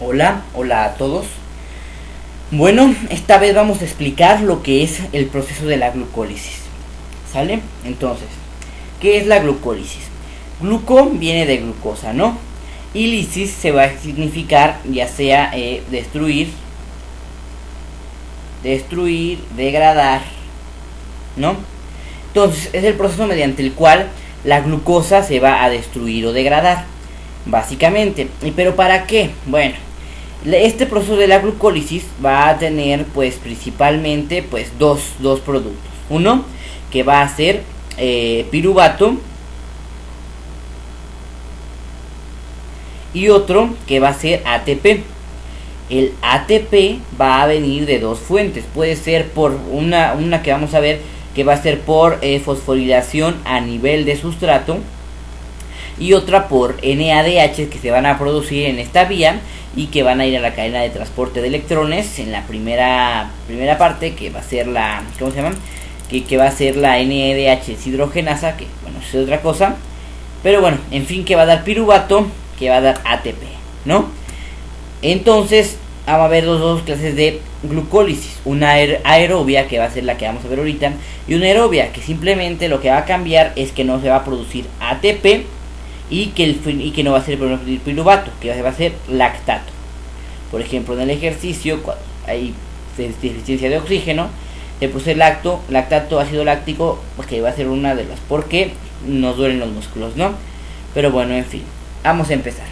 Hola, hola a todos. Bueno, esta vez vamos a explicar lo que es el proceso de la glucólisis. ¿Sale? Entonces, ¿qué es la glucólisis? Gluco viene de glucosa, ¿no? Y lisis se va a significar ya sea destruir, degradar, ¿no? Entonces, es el proceso mediante el cual la glucosa se va a destruir o degradar, básicamente. ¿Pero para qué? Bueno, este proceso de la glucólisis va a tener pues principalmente pues dos productos. Uno que va a ser piruvato y otro que va a ser ATP. El ATP va a venir de dos fuentes. Puede ser por una que vamos a ver que va a ser por fosforilación a nivel de sustrato, y otra por NADH que se van a producir en esta vía y que van a ir a la cadena de transporte de electrones en la primera parte, que va a ser la, ¿cómo se llama? Que va a ser la NADH deshidrogenasa, que bueno, es otra cosa, pero bueno, en fin, que va a dar piruvato, que va a dar ATP, ¿no? Entonces vamos a ver dos clases de glucólisis, una aerobia, que va a ser la que vamos a ver ahorita, y una aerobia, que simplemente lo que va a cambiar es que no se va a producir ATP y que no va a ser piruvato, que va a ser lactato. Por ejemplo, en el ejercicio, cuando hay deficiencia de oxígeno, se produce lactato, ácido láctico, que va a ser una de las, porque nos duelen los músculos, ¿no? Pero bueno, en fin, vamos a empezar.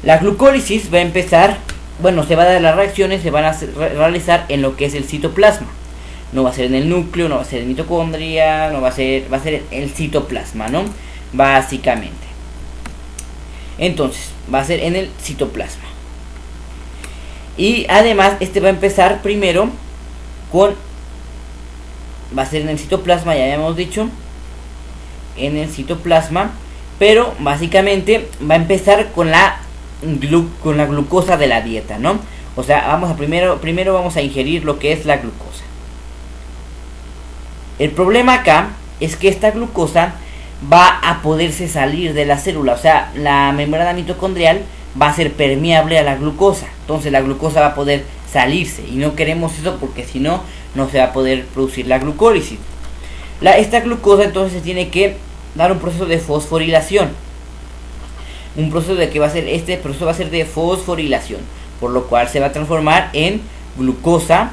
La glucólisis va a empezar, bueno, se va a dar las reacciones, se van a realizar en lo que es el citoplasma. No va a ser en el núcleo, no va a ser en mitocondria, va a ser en el citoplasma, ¿no? Básicamente. Entonces, va a ser en el citoplasma. Y además, va a empezar primero va a ser en el citoplasma, ya habíamos dicho, en el citoplasma, pero básicamente va a empezar con la glucosa de la dieta, ¿no? O sea, primero vamos a ingerir lo que es la glucosa. El problema acá es que esta glucosa va a poderse salir de la célula, o sea, la membrana mitocondrial va a ser permeable a la glucosa, entonces la glucosa va a poder salirse, y no queremos eso porque si no, no se va a poder producir la glucólisis. Esta glucosa entonces tiene que dar un proceso de fosforilación, un proceso de que va a ser, este proceso va a ser de fosforilación, por lo cual se va a transformar en glucosa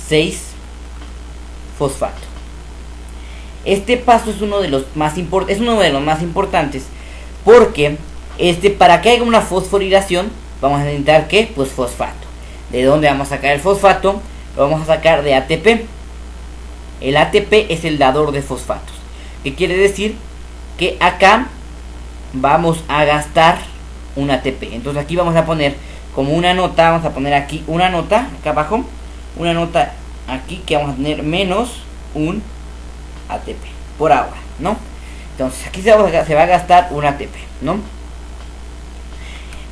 6 fosfato. Este paso es uno de los más importantes, porque para que haya una fosforilación vamos a necesitar ¿qué? Pues fosfato. ¿De dónde vamos a sacar el fosfato? Lo vamos a sacar de ATP. El ATP es el dador de fosfatos. ¿Qué quiere decir? Que acá vamos a gastar un ATP. Entonces aquí vamos a poner como una nota, vamos a poner aquí una nota, acá abajo, una nota aquí que vamos a tener menos un ATP por ahora, ¿no? Entonces aquí se va a gastar un ATP, ¿no?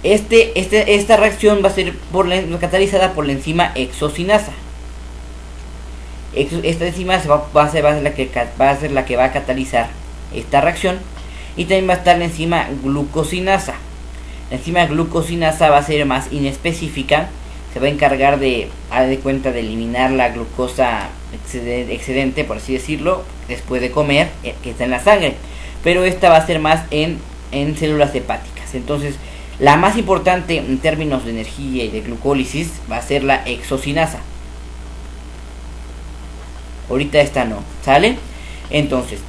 Esta reacción va a ser catalizada por la enzima hexocinasa. Esta enzima va a ser la que va a catalizar esta reacción, y también va a estar la enzima glucosinasa. La enzima glucosinasa va a ser más inespecífica, se va a encargar de eliminar la glucosa excedente, por así decirlo, después de comer, que está en la sangre, pero esta va a ser más en células hepáticas. Entonces, la más importante en términos de energía y de glucólisis va a ser la hexocinasa. Ahorita esta no, ¿sale? Entonces,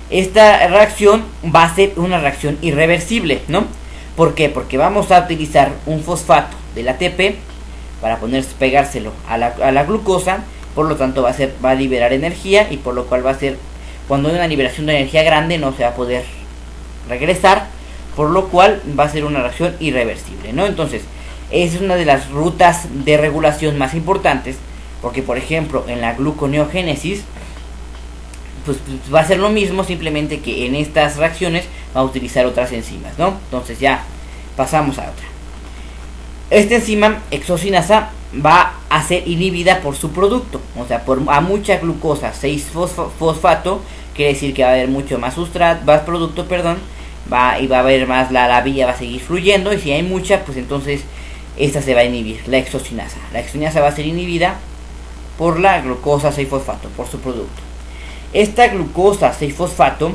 esta reacción va a ser una reacción irreversible, ¿no? ¿Por qué? Porque vamos a utilizar un fosfato del ATP para pegárselo a la glucosa, por lo tanto va a liberar energía, y por lo cual va a ser, cuando hay una liberación de energía grande, no se va a poder regresar, por lo cual va a ser una reacción irreversible, ¿no? Entonces, esa es una de las rutas de regulación más importantes, porque por ejemplo en la gluconeogénesis pues va a ser lo mismo, simplemente que en estas reacciones va a utilizar otras enzimas, ¿no? Entonces ya pasamos a otra. Esta enzima hexocinasa va a ser inhibida por su producto, o sea, por a mucha glucosa 6-fosfato, quiere decir que va a haber mucho más sustrato, más producto, perdón, y va a haber más, la vía va a seguir fluyendo, y si hay mucha, pues entonces esta se va a inhibir, la exocinasa. La exocinasa va a ser inhibida por la glucosa 6-fosfato, por su producto. Esta glucosa 6-fosfato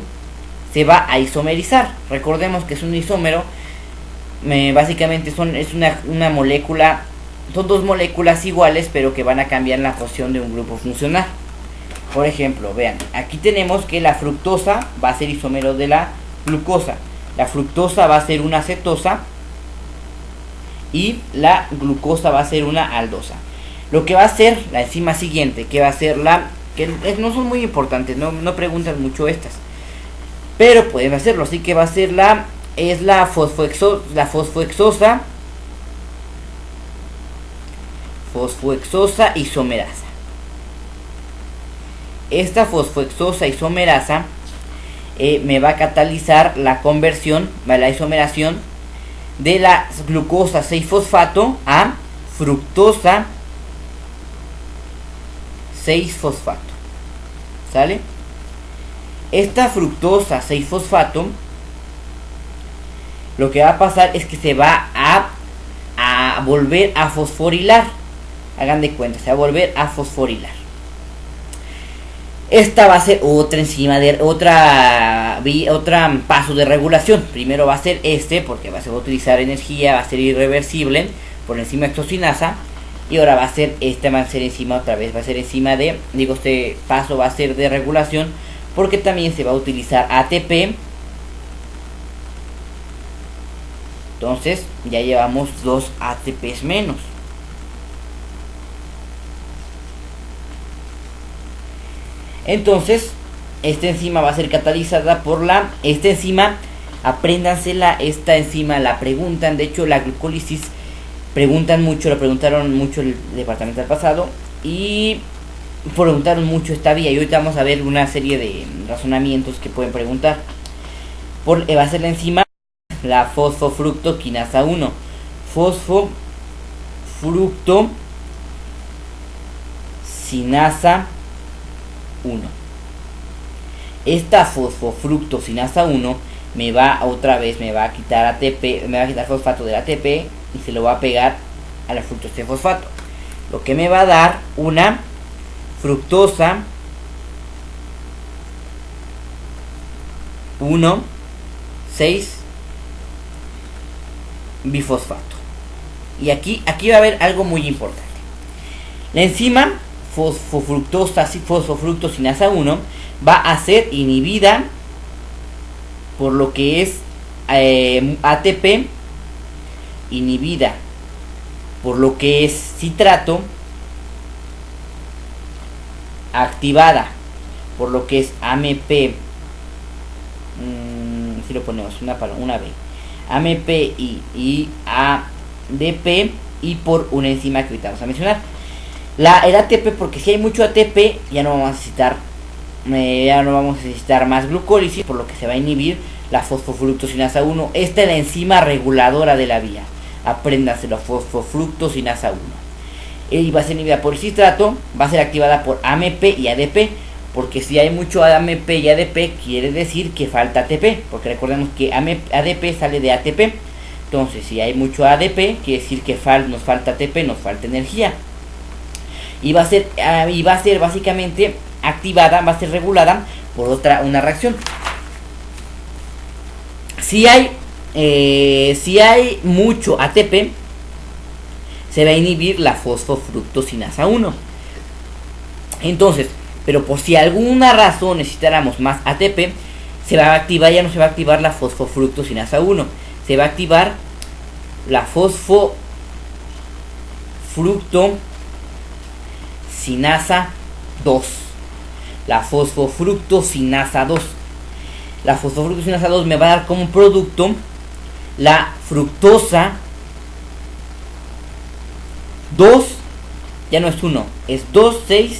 se va a isomerizar. Recordemos que es un isómero, básicamente es una molécula, son dos moléculas iguales, pero que van a cambiar la posición de un grupo funcional. Por ejemplo, vean, aquí tenemos que la fructosa va a ser isómero de la glucosa. La fructosa va a ser una cetosa y la glucosa va a ser una aldosa. Lo que va a ser la enzima siguiente, que va a ser que no son muy importantes, no preguntan mucho estas, pero pueden hacerlo, así que va a ser la fosfoexosa isomerasa. Esta fosfoexosa isomerasa me va a catalizar la conversión, la isomeración de la glucosa 6-fosfato a fructosa 6-fosfato. ¿Sale? Esta fructosa 6-fosfato, lo que va a pasar es que se va a volver a fosforilar. Hagan de cuenta, se va a volver a fosforilar. Esta va a ser otra enzima de otra paso de regulación. Primero va a ser porque se va a utilizar energía, va a ser irreversible por la enzima exocinasa. Y ahora va a ser enzima otra vez, va a ser enzima de, este paso va a ser de regulación, porque también se va a utilizar ATP. Entonces ya llevamos 2 ATPs menos. Entonces esta enzima va a ser catalizada por esta enzima, apréndansela, esta enzima la preguntan, de hecho la glucólisis lo preguntaron mucho el departamento del pasado, y preguntaron mucho esta vía, y ahorita vamos a ver una serie de razonamientos que pueden preguntar. Va a ser la enzima, la fosfofructoquinasa 1, fosfofructosinasa 1. Esta fosfofructosinasa 1 me va a quitar ATP, me va a quitar fosfato del ATP y se lo va a pegar a la fructosa de fosfato, lo que me va a dar una fructosa 1,6 bifosfato. Y aquí va a haber algo muy importante. La enzima fosfofructosinasa 1 va a ser inhibida por lo que es ATP, inhibida por lo que es citrato, activada por lo que es AMP, si lo ponemos una B, AMP y ADP, y por una enzima que ahorita vamos a mencionar. El ATP, porque si hay mucho ATP ya no vamos a necesitar más glucólisis, por lo que se va a inhibir la fosfofructosinasa 1. Esta es la enzima reguladora de la vía. Apréndaselo, fosfofructosinasa 1. Y va a ser inhibida por citrato, va a ser activada por AMP y ADP, porque si hay mucho AMP y ADP quiere decir que falta ATP, porque recordemos que ADP sale de ATP. Entonces si hay mucho ADP quiere decir que nos falta ATP, nos falta energía. Y va a ser básicamente activada, va a ser regulada por una reacción. Si hay mucho ATP, se va a inhibir la fosfofructosinasa 1. Entonces, pero por si alguna razón necesitáramos más ATP, se va a activar, ya no se va a activar la fosfofructosinasa 1, se va a activar la fosfofructosinasa 2. La fosfofructosinasa 2. La fosfofructosinasa 2 me va a dar como producto la fructosa 2, ya no es 1, es 2,6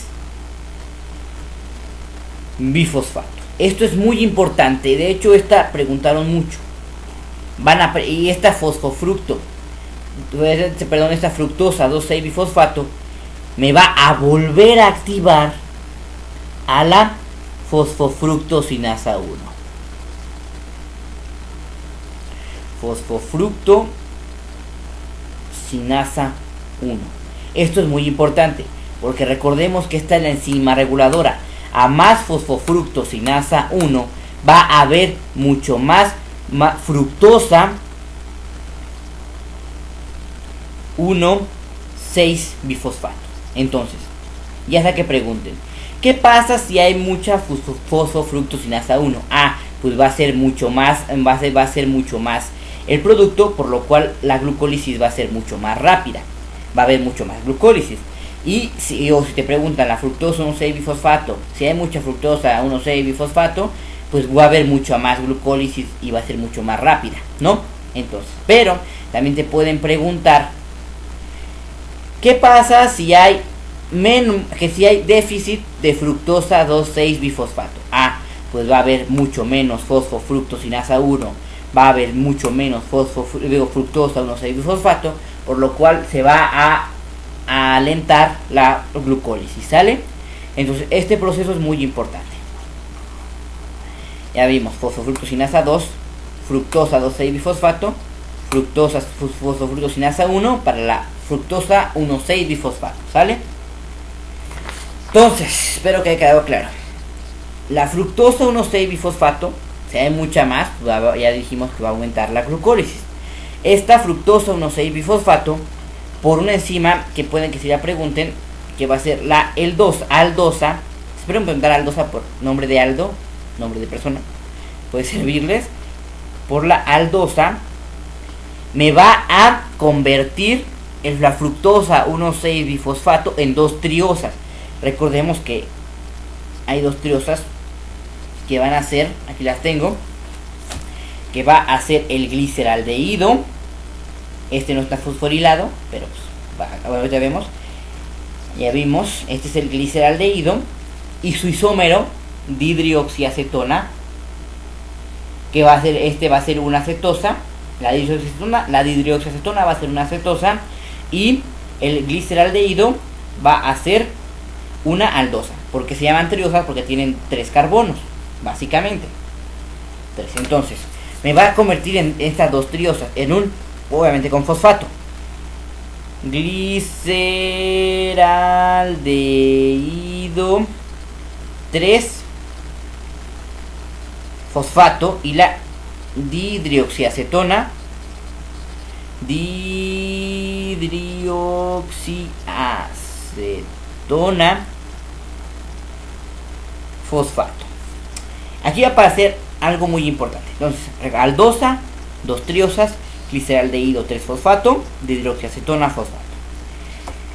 bifosfato. Esto es muy importante, de hecho esta preguntaron mucho. Y esta fosfofructo esta fructosa 2,6-bifosfato me va a volver a activar a la fosfofructosinasa 1. Fosfofructosinasa 1. Esto es muy importante porque recordemos que esta es la enzima reguladora. A más fosfofructosinasa 1 va a haber mucho más fructosa 1,6-bifosfato. Entonces, ya sea que pregunten, ¿qué pasa si hay mucha fosfofructosinasa 1? Pues va a ser mucho más, va a ser mucho más el producto, por lo cual la glucólisis va a ser mucho más rápida. Va a haber mucho más glucólisis. Y si te preguntan la fructosa 1,6-bifosfato, si hay mucha fructosa 1,6-bifosfato, pues va a haber mucha más glucólisis y va a ser mucho más rápida, ¿no? Entonces, pero también te pueden preguntar, ¿qué pasa si hay déficit de fructosa 2,6-bifosfato? Pues va a haber mucho menos fosfofructosinasa 1, va a haber mucho menos fructosa 1,6-bifosfato, por lo cual se va a alentar la glucólisis, ¿sale? Entonces este proceso es muy importante. Ya vimos fosfofructosinasa 2, fructosa 2,6-bifosfato, fosfofructosinasa 1 para la fructosa 1,6-bifosfato, ¿sale? Entonces, espero que haya quedado claro. La fructosa 1,6-bifosfato, si hay mucha más, ya dijimos que va a aumentar la glucólisis. Esta fructosa 1,6-bifosfato, por una enzima que pueden que se la pregunten, que va a ser la aldosa. Espero preguntar aldosa por nombre de Aldo, nombre de persona, puede servirles. Por la aldosa me va a convertir la fructosa 1,6-bifosfato en 2 triosas. Recordemos que hay 2 triosas que van a ser, aquí las tengo, que va a ser el gliceraldehído. Este no está fosforilado, pero pues, bueno, ya vimos, este es el gliceraldehído y su isómero dihidroxiacetona, que va a ser una acetosa. La dihidroxiacetona va a ser una acetosa y el gliceraldehído va a ser una aldosa, porque se llaman triosas porque tienen 3 carbonos, básicamente 3. Entonces me va a convertir en estas 2 triosas en obviamente con fosfato, gliceraldehído 3 fosfato, y la dihidroxiacetona fosfato. Aquí va a aparecer algo muy importante. Entonces, aldosa, 2 triosas, gliceraldehído 3 fosfato, dihidroxiacetona fosfato.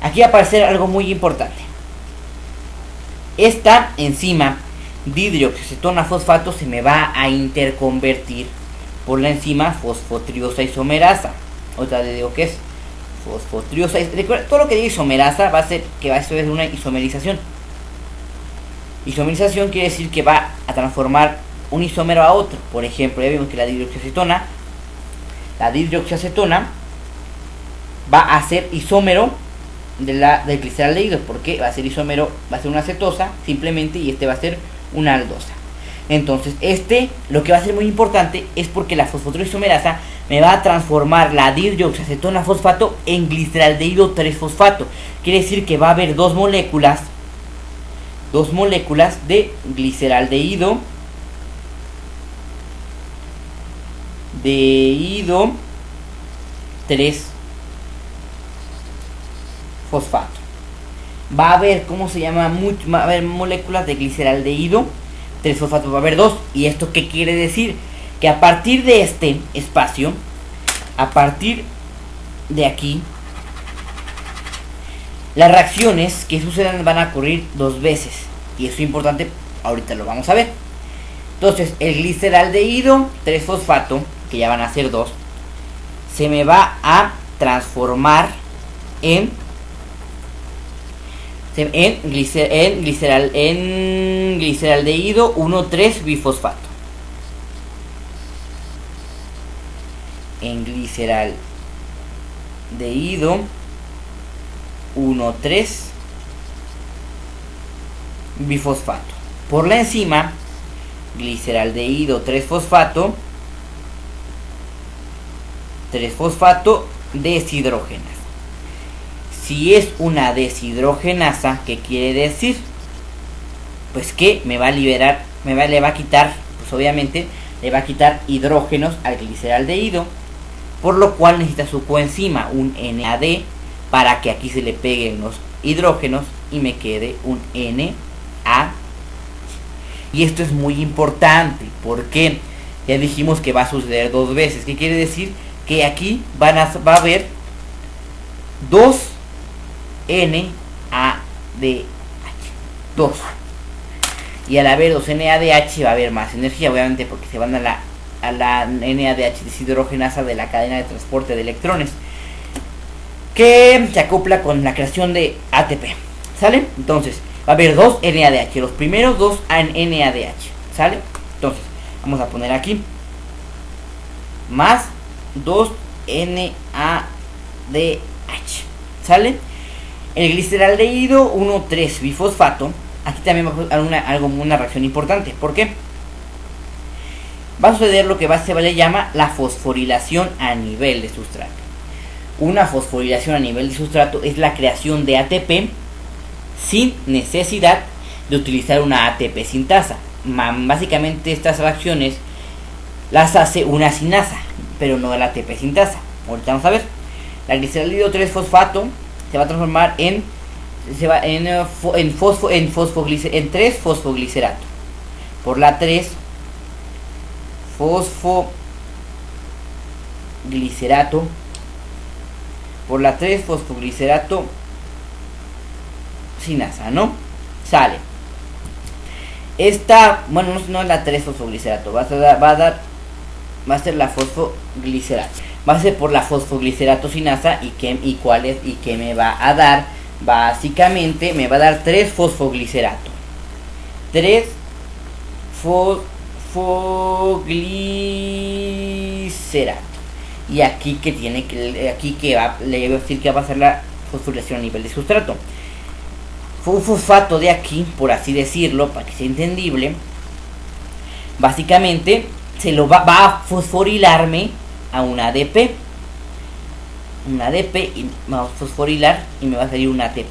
Aquí va a aparecer algo muy importante. Esta enzima dihidroxiacetona fosfato se me va a interconvertir por la enzima fosfotriosa isomerasa. Otra vez digo que es fosfotriosa. Todo lo que diga isomerasa va a ser que va a ser una isomerización. Isomerización quiere decir que va a transformar un isómero a otro. Por ejemplo, ya vimos que la dihidroxiacetona va a ser isómero del gliceraldehído, porque va a ser isómero, va a ser una acetosa simplemente, y este va a ser una aldosa. Entonces lo que va a ser muy importante es porque la fosfotrisomerasa me va a transformar la dihidroxiacetona fosfato en gliceraldehído 3 fosfato. Quiere decir que va a haber dos moléculas de gliceraldehído 3 fosfato. Va a haber, va a haber moléculas de gliceraldehído 3 fosfato, va a haber 2. ¿Y esto qué quiere decir? Que a partir de este espacio, a partir de aquí, las reacciones que sucedan van a ocurrir 2 veces. Y eso es importante, ahorita lo vamos a ver. Entonces, el gliceraldehído 3 fosfato, que ya van a ser 2, se me va a transformar en gliceraldehído 1,3 bifosfato. En gliceraldehído aldehído 1,3 bifosfato. Por la enzima gliceraldehído 3-fosfato deshidrogenasa. Si es una deshidrogenasa, ¿qué quiere decir? Pues que le va a quitar, pues obviamente le va a quitar hidrógenos al gliceraldehído, por lo cual necesita su coenzima, un NAD, para que aquí se le peguen los hidrógenos y me quede un NA. Y esto es muy importante porque ya dijimos que va a suceder dos veces. ¿Qué quiere decir? Que aquí va a haber dos NADH, 2. Y al haber dos NADH va a haber más energía, obviamente, porque se van a la NADH deshidrogenasa de la cadena de transporte de electrones, que se acopla con la creación de ATP. ¿Sale? Entonces, va a haber dos NADH, los primeros dos NADH. ¿Sale? Entonces, vamos a poner aquí más 2 NADH. ¿Sale? El gliceraldehído 1,3 bifosfato, aquí también va a haber una reacción importante. ¿Por qué? Va a suceder lo que se le llama la fosforilación a nivel de sustrato. Una fosforilación a nivel de sustrato es la creación de ATP sin necesidad de utilizar una ATP sintasa. Básicamente estas reacciones las hace una sinasa, pero no la ATP sintasa. Ahorita vamos a ver. La gliceraldehído 3-fosfato se va a transformar en 3-fosfoglicerato. Por la 3 fosfoglicerato. Por la 3 fosfoglicerato sinasa, ¿no? Sale. Esta, bueno, no es la 3 fosfoglicerato, va a ser la fosfoglicerato. Va a ser por la fosfoglicerato sinasa y que me va a dar, básicamente me va a dar 3 fosfoglicerato. 3 fosfoglicerato. Y aquí que le voy a decir que va a ser la fosforilación a nivel de sustrato. Un fosfato de aquí, por así decirlo, para que sea entendible, básicamente va a fosforilarme a un ADP. Un ADP y vamos a fosforilar y me va a salir un ATP.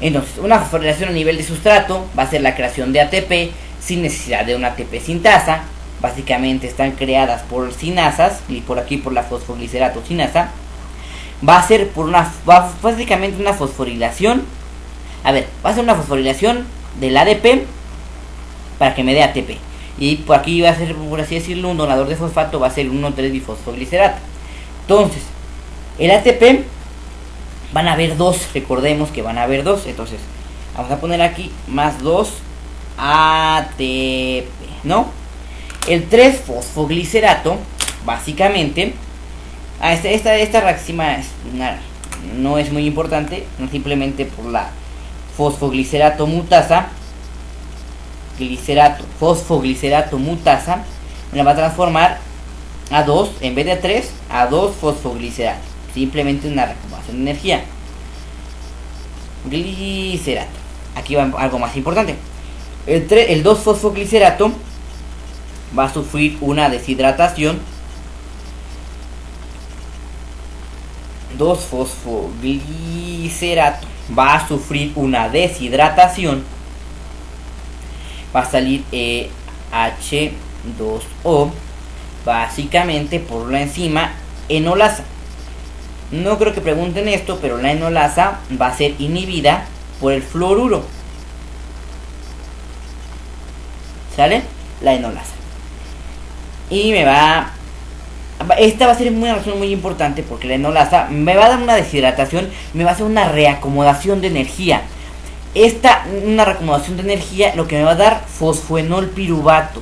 Entonces, una fosforilación a nivel de sustrato va a ser la creación de ATP sin necesidad de una ATP sintasa. Básicamente están creadas por sinasas y por aquí por la fosfoglicerato sinasa. Va a ser básicamente una fosforilación. Va a ser una fosforilación del ADP para que me dé ATP. Y por aquí va a ser, por así decirlo, un donador de fosfato, va a ser 1,3 bifosfoglicerato. Entonces, el ATP van a haber dos, recordemos que van a haber dos. Entonces, vamos a poner aquí más 2 ATP, ¿no? El 3-fosfoglicerato, básicamente, esta raxima no es muy importante, no simplemente por la fosfoglicerato mutasa, fosfoglicerato mutasa, me la va a transformar a 2, en vez de 3, a 2 fosfoglicerato, simplemente una recuperación de energía. Glicerato, aquí va algo más importante. El 2 fosfoglicerato va a sufrir una deshidratación. 2 fosfoglicerato va a sufrir una deshidratación. Va a salir H2O, básicamente por la enzima enolasa. No creo que pregunten esto, pero la enolasa va a ser inhibida por el fluoruro. ¿Sale? La enolasa. Y esta va a ser una reacción muy importante porque la enolasa me va a dar una deshidratación, me va a hacer una reacomodación de energía. Una reacomodación de energía, lo que me va a dar fosfoenol piruvato.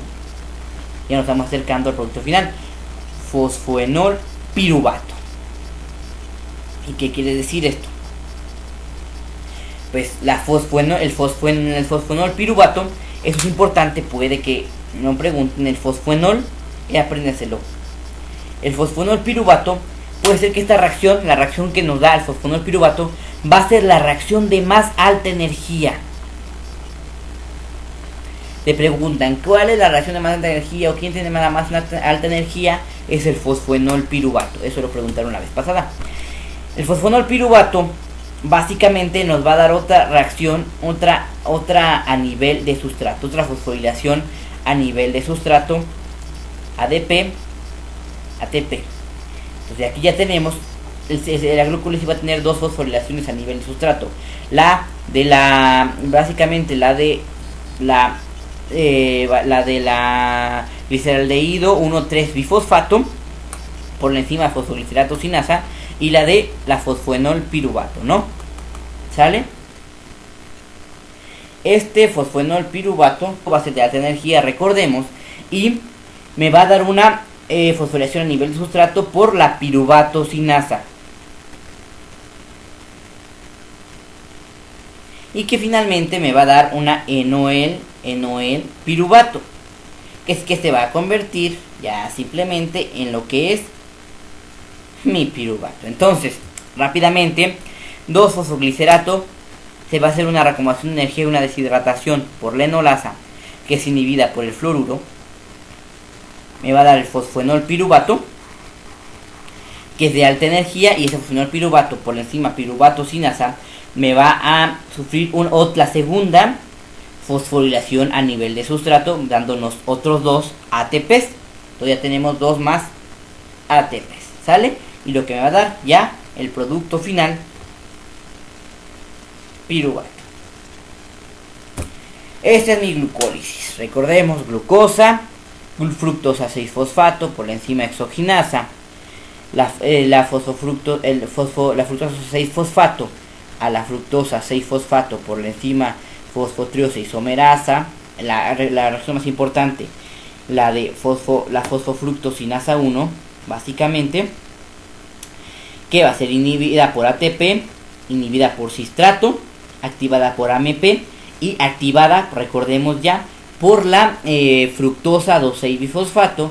Ya nos estamos acercando al producto final. Fosfoenol piruvato. ¿Y qué quiere decir esto? Pues el fosfoenol piruvato, eso es importante, puede que no pregunten el fosfoenol y apréndeselo. El fosfoenol piruvato puede ser que esta reacción, la reacción que nos da el fosfonol piruvato, va a ser la reacción de más alta energía. Te preguntan, ¿cuál es la reacción de más alta energía o quién tiene la más alta energía? Es el fosfonol piruvato. Eso lo preguntaron la vez pasada. El fosfonol piruvato básicamente nos va a dar otra reacción, otra a nivel de sustrato, otra fosforilación a nivel de sustrato, ADP, ATP. Entonces aquí ya tenemos, la glucólisis va a tener dos fosforilaciones a nivel de sustrato. Básicamente la de la gliceraldehído 1,3-bifosfato por la enzima fosfogliceratosa sinasa, y la de la fosfonol piruvato, ¿no? ¿Sale? Este fosfonol piruvato va a ser de alta energía, recordemos, y me va a dar una fosforilación a nivel de sustrato por la piruvato sinasa. Y que finalmente me va a dar una enoel piruvato, que es que se va a convertir ya simplemente en lo que es mi piruvato. Entonces, rápidamente, 2-fosfoglicerato se va a hacer una reacumulación de energía y una deshidratación por la enolasa, que es inhibida por el fluoruro. Me va a dar el fosfonol piruvato, que es de alta energía, y ese fosfonol piruvato por la enzima piruvato sinasa me va a sufrir la segunda fosforilación a nivel de sustrato, dándonos otros 2 ATPs. Entonces ya tenemos 2 más ATPs, ¿sale? Y lo que me va a dar ya el producto final, piruvato. Esta es mi glucólisis. Recordemos, glucosa, fructosa 6-fosfato por la enzima exoginasa, la fructosa 6-fosfato a la fructosa 6-fosfato por la enzima fosfotriose isomerasa, la reacción más importante, la fosfofructosinasa 1, básicamente, que va a ser inhibida por ATP, inhibida por cistrato, activada por AMP y activada, recordemos ya, por la fructosa 2,6-bifosfato,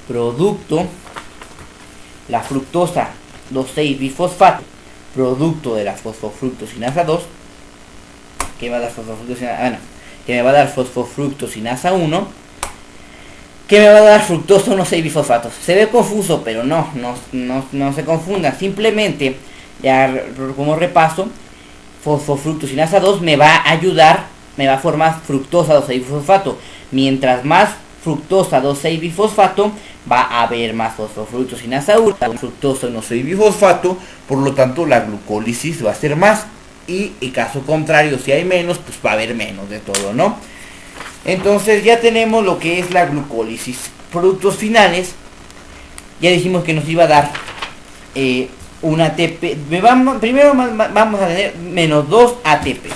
producto, la fructosa 2,6-bifosfato, producto de la fosfofructosinasa 2, que me va a dar fosfofructosinasa 1, que me va a dar fructosa 1,6-bifosfato. Se ve confuso, pero no se confunda. Simplemente, ya como repaso, fosfofructosinasa 2 me va a ayudar, me va a formar fructosa 2,6-bifosfato. Mientras más fructosa 2,6-bifosfato, va a haber más fosfofructosinasa 1, fructosa 1,6-bifosfato, por lo tanto la glucólisis va a ser más. Y en caso contrario, si hay menos, pues va a haber menos de todo, ¿no? Entonces ya tenemos lo que es la glucólisis. Productos finales, ya dijimos que nos iba a dar un ATP. Primero vamos a tener menos 2 ATPs.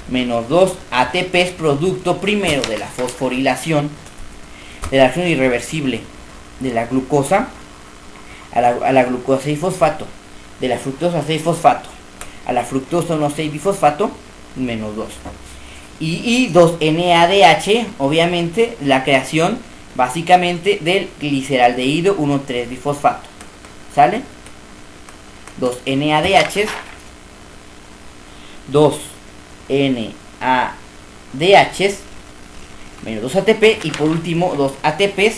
Menos 2 ATPs, producto primero de la fosforilación, de la acción irreversible de la glucosa a la glucosa 6-fosfato, de la fructosa 6-fosfato a la fructosa 1,6-bifosfato, menos 2. Y 2-NADH, obviamente, la creación básicamente del gliceraldehído 1,3-bifosfato. ¿Sale? 2-NADH, 2-NADH, menos 2 ATP, y por último 2 ATPs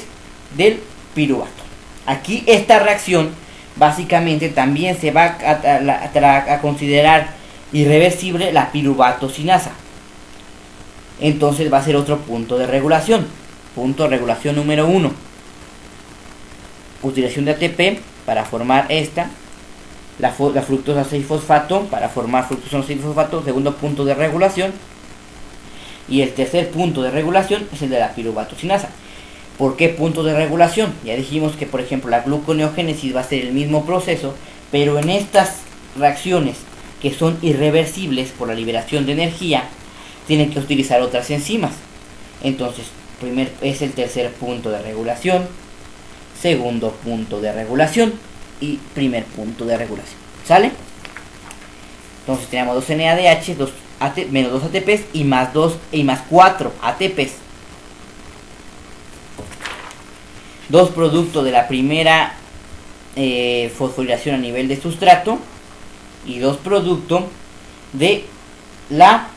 del piruvato. Aquí esta reacción básicamente también se va a considerar irreversible la piruvato sinasa. Entonces va a ser otro punto de regulación. Punto de regulación número 1. Utilización de ATP para formar la fructosa 6-fosfato para formar fructosa 6-fosfato, segundo punto de regulación. Y el tercer punto de regulación es el de la piruvato sinasa. ¿Por qué punto de regulación? Ya dijimos que, por ejemplo, la gluconeogénesis va a ser el mismo proceso, pero en estas reacciones que son irreversibles por la liberación de energía, tienen que utilizar otras enzimas. Entonces, es el tercer punto de regulación, segundo punto de regulación y primer punto de regulación. ¿Sale? Entonces tenemos 2 NADH, menos 2 ATPs y más 4 ATPs. Dos productos de la primera fosforilación a nivel de sustrato. Y 2, producto de la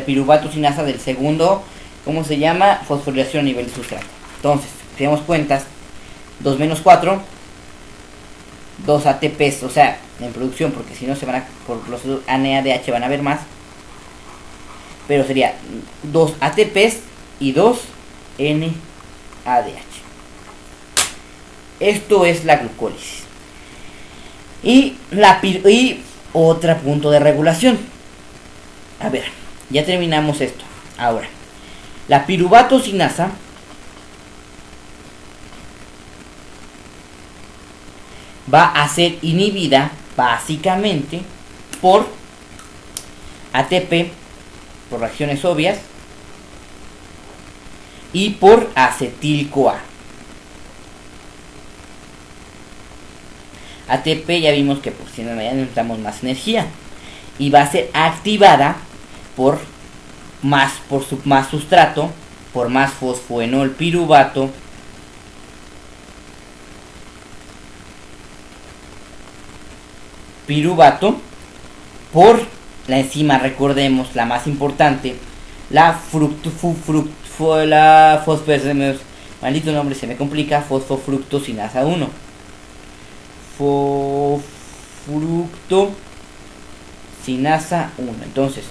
piruvato sinasa del segundo, ¿cómo se llama? Fosforilación a nivel de sustrato. Entonces, si damos cuentas, 2 menos 4, 2 ATPs, o sea, en producción, porque si no se van a, por los NADH van a haber más, pero sería 2 ATPs y 2 NADH. Esto es la glucólisis. Y otro punto de regulación. A ver, ya terminamos esto. Ahora, la piruvato sinasa va a ser inhibida básicamente por ATP, por reacciones obvias, y por acetil-CoA. ATP ya vimos que por si no necesitamos más energía y va a ser activada por más sustrato, por más fosfoenol piruvato, por la enzima, recordemos, la más importante, la maldito nombre se me complica, fosfofructosinasa 1. Fructosinasa 1. Entonces,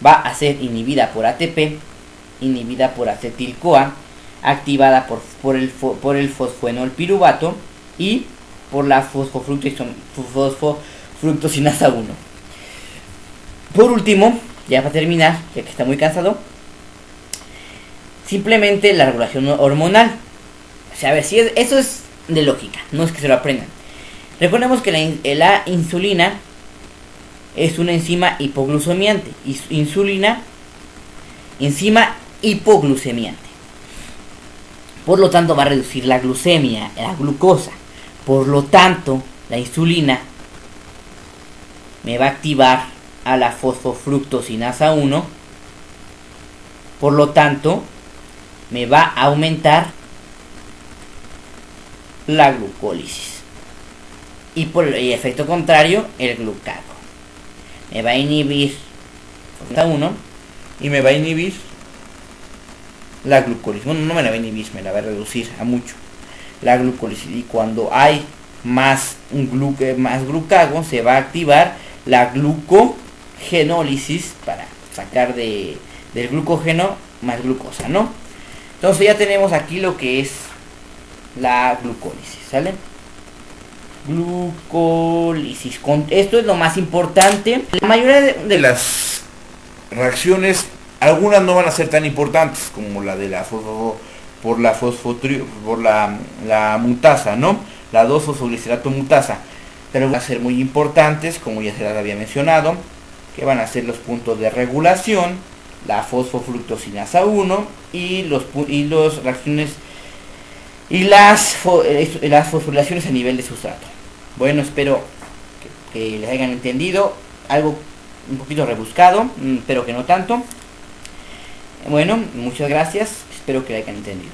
va a ser inhibida por ATP, inhibida por acetil-CoA, activada por el fosfoenol piruvato y por la fosfofructosinasa 1. Por último, ya para terminar, ya que está muy cansado, simplemente la regulación hormonal. O sea, a ver, si eso es de lógica, no es que se lo aprendan. Recordemos que la insulina es una enzima hipoglucemiante. Enzima hipoglucemiante. Por lo tanto, va a reducir la glucemia, la glucosa. Por lo tanto, la insulina me va a activar a la fosfofructosinasa 1. Por lo tanto, me va a aumentar la glucólisis. Y por el efecto contrario, el glucago. Me va a inhibir la 1 y me va a inhibir la glucólisis. Bueno, no me la va a inhibir, me la va a reducir a mucho la glucólisis. Y cuando hay más glucago, se va a activar la glucogenólisis para sacar del glucógeno más glucosa, ¿no? Entonces ya tenemos aquí lo que es la glucólisis, ¿sale? Glucólisis. Esto es lo más importante. La mayoría de las reacciones, algunas no van a ser tan importantes como la de la la mutasa, ¿no? La 2-fosfoglicerato mutasa. Pero van a ser muy importantes, como ya se las había mencionado, que van a ser los puntos de regulación, la fosfofructosinasa 1 y las reacciones y las fosforilaciones a nivel de sustrato. Bueno, espero que les hayan entendido. Algo un poquito rebuscado, pero que no tanto. Bueno, muchas gracias. Espero que lo hayan entendido.